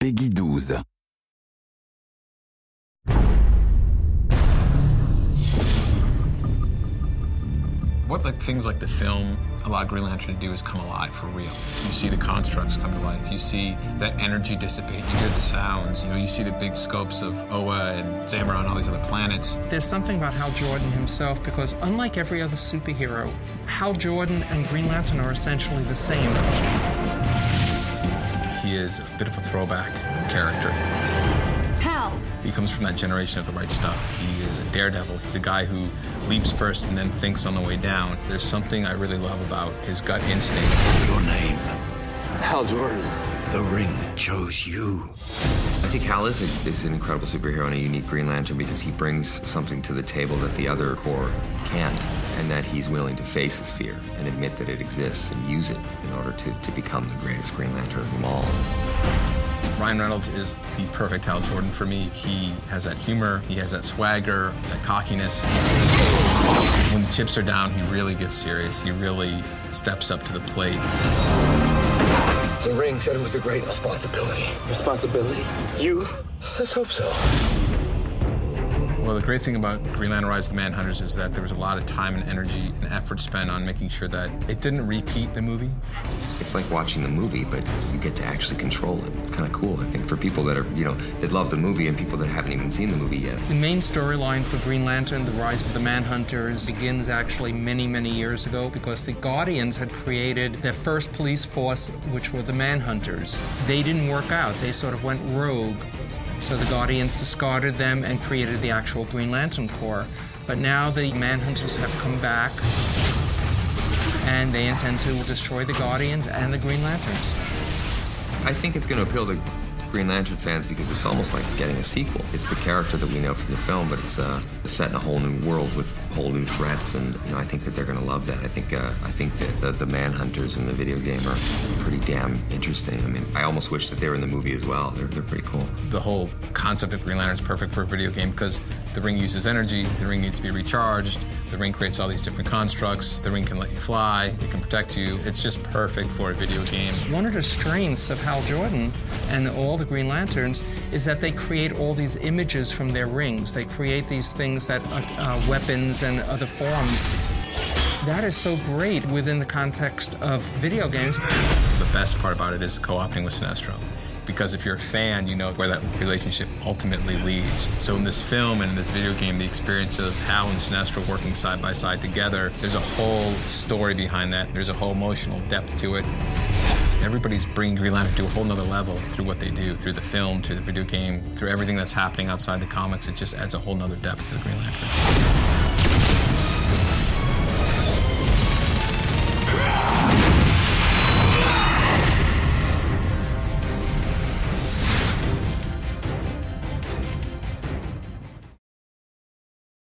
Peggy 12. What things like the film allow Green Lantern to do is come alive for real. You see the constructs come to life. You see that energy dissipate. You hear the sounds. You see the big scopes of Oa and Zamora and all these other planets. There's something about Hal Jordan himself because unlike every other superhero, Hal Jordan and Green Lantern are essentially the same. He is a bit of a throwback character. Hal! He comes from that generation of the right stuff. He is a daredevil. He's a guy who leaps first and then thinks on the way down. There's something I really love about his gut instinct. Your name? Hal Jordan. The ring chose you. I think Hal is an incredible superhero and a unique Green Lantern because he brings something to the table that the other Corps can't, and that he's willing to face his fear and admit that it exists and use it in order to become the greatest Green Lantern of them all. Ryan Reynolds is the perfect Hal Jordan for me. He has that humor, he has that swagger, that cockiness. When the chips are down, he really gets serious. He really steps up to the plate. The ring said it was a great responsibility. Responsibility? You? Let's hope so. Well, the great thing about Green Lantern Rise of the Manhunters is that there was a lot of time and energy and effort spent on making sure that it didn't repeat the movie. It's like watching the movie, but you get to actually control it. It's kind of cool, I think, for people that are, that love the movie and people that haven't even seen the movie yet. The main storyline for Green Lantern, The Rise of the Manhunters, begins actually many, many years ago because the Guardians had created their first police force, which were the Manhunters. They didn't work out. They sort of went rogue. So the Guardians discarded them and created the actual Green Lantern Corps. But now the Manhunters have come back, and they intend to destroy the Guardians and the Green Lanterns. I think it's going to appeal to Green Lantern fans because it's almost like getting a sequel. It's the character that we know from the film, but it's set in a whole new world with whole new threats, and I think that they're going to love that. I think that the Manhunters in the video game are pretty damn interesting. I mean, I almost wish that they were in the movie as well. They're pretty cool. The whole concept of Green Lantern is perfect for a video game because the ring uses energy, the ring needs to be recharged, the ring creates all these different constructs, the ring can let you fly, it can protect you. It's just perfect for a video game. One of the strengths of Hal Jordan and all the Green Lanterns is that they create all these images from their rings. They create these things that are weapons and other forms. That is so great within the context of video games. The best part about it is co-oping with Sinestro. Because if you're a fan, you know where that relationship ultimately leads. So in this film and in this video game, the experience of Hal and Sinestro working side by side together, there's a whole story behind that. There's a whole emotional depth to it. Everybody's bringing Green Lantern to a whole nother level through what they do, through the film, through the video game, through everything that's happening outside the comics. It just adds a whole nother depth to the Green Lantern.